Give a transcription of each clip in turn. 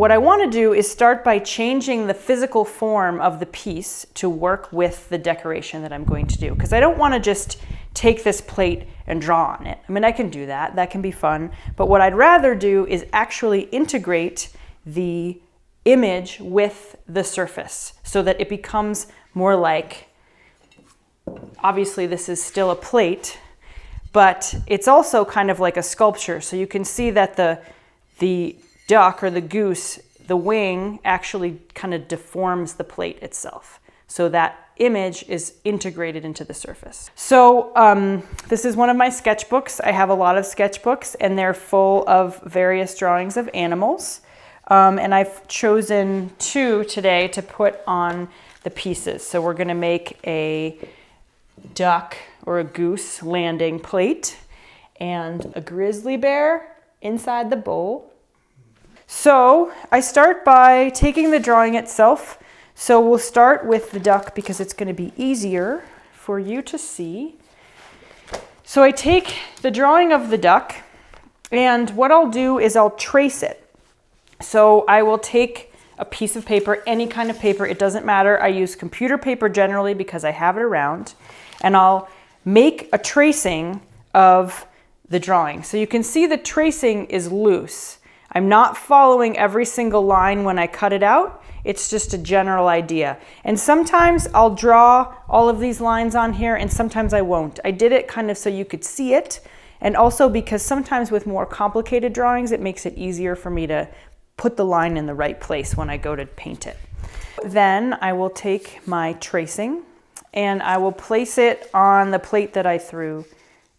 what I want to do is start by changing the physical form of the piece to work with the decoration that I'm going to do. Because I don't want to just take this plate and draw on it. I mean, I can do that. That can be fun. But what I'd rather do is actually integrate the image with the surface so that it becomes more like, obviously this is still a plate, but it's also kind of like a sculpture. So you can see that the duck or the goose, the wing actually kind of deforms the plate itself. So that image is integrated into the surface. So this is one of my sketchbooks. I have a lot of sketchbooks and they're full of various drawings of animals. And I've chosen 2 today to put on the pieces. So we're gonna make a duck or a goose landing plate and a grizzly bear inside the bowl. So I start by taking the drawing itself. So we'll start with the duck because it's going to be easier for you to see. So I take the drawing of the duck and what I'll do is I'll trace it. So I will take a piece of paper, any kind of paper, it doesn't matter. I use computer paper generally because I have it around, and I'll make a tracing of the drawing. So you can see the tracing is loose. I'm not following every single line when I cut it out. It's just a general idea. And sometimes I'll draw all of these lines on here and sometimes I won't. I did it kind of so you could see it. And also because sometimes with more complicated drawings, it makes it easier for me to put the line in the right place when I go to paint it. Then I will take my tracing and I will place it on the plate that I threw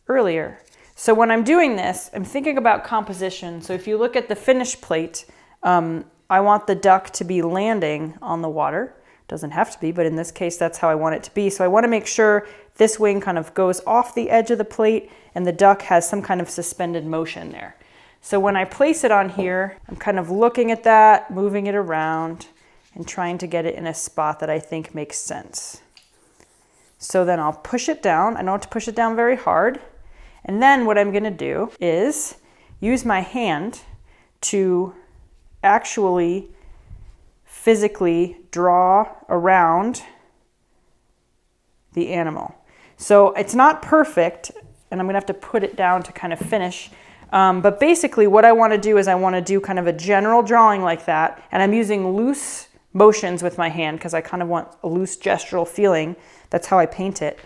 earlier. So when I'm doing this, I'm thinking about composition. So if you look at the finished plate, I want the duck to be landing on the water. Doesn't have to be, but in this case, that's how I want it to be. So I want to make sure this wing kind of goes off the edge of the plate and the duck has some kind of suspended motion there. So when I place it on here, I'm kind of looking at that, moving it around and trying to get it in a spot that I think makes sense. So then I'll push it down. I don't have to push it down very hard. And then what I'm going to do is use my hand to actually physically draw around the animal. So it's not perfect, and I'm going to have to put it down to kind of finish. But basically what I want to do is I want to do kind of a general drawing like that, and I'm using loose motions with my hand because I kind of want a loose gestural feeling. That's how I paint it.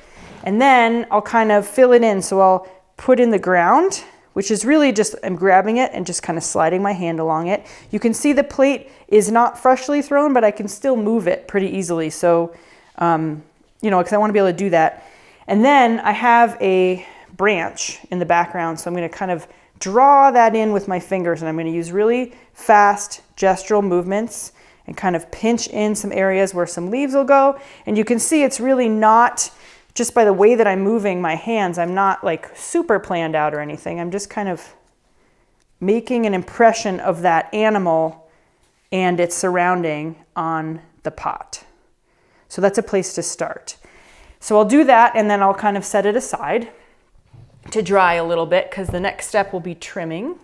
And then I'll kind of fill it in. So I'll put in the ground, which is really just, I'm grabbing it and just kind of sliding my hand along it. You can see the plate is not freshly thrown, but I can still move it pretty easily. So, you know, because I want to be able to do that. And then I have a branch in the background. So I'm going to kind of draw that in with my fingers, and I'm going to use really fast gestural movements and kind of pinch in some areas where some leaves will go. And you can see it's really not, just by the way that I'm moving my hands, I'm not like super planned out or anything. I'm just kind of making an impression of that animal and its surrounding on the pot. So that's a place to start. So I'll do that and then I'll kind of set it aside to dry a little bit because the next step will be trimming.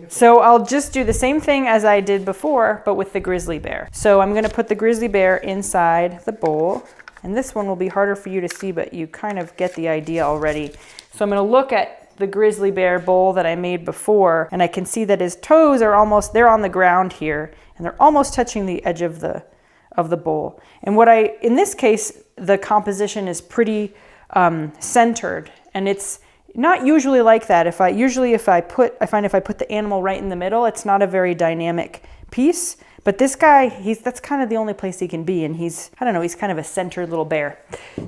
So I'll just do the same thing as I did before, but with the grizzly bear. So I'm going to put the grizzly bear inside the bowl. And this one will be harder for you to see, but you kind of get the idea already. So I'm going to look at the grizzly bear bowl that I made before, and I can see that his toes are almost, they're on the ground here, and they're almost touching the edge of the bowl. And in this case, the composition is pretty centered, and it's not usually like that. If I find if I put the animal right in the middle, it's not a very dynamic piece. But this guy, that's kind of the only place he can be, and he's kind of a centered little bear.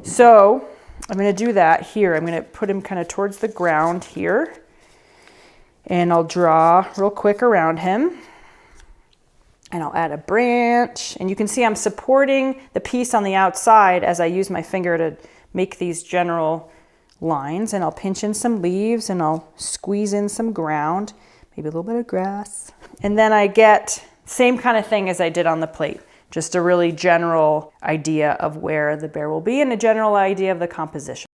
So I'm going to do that here. I'm going to put him kind of towards the ground here, and I'll draw real quick around him. And I'll add a branch, and you can see I'm supporting the piece on the outside as I use my finger to make these general lines, and I'll pinch in some leaves and I'll squeeze in some ground, maybe a little bit of grass. And then I get same kind of thing as I did on the plate, just a really general idea of where the bear will be and a general idea of the composition.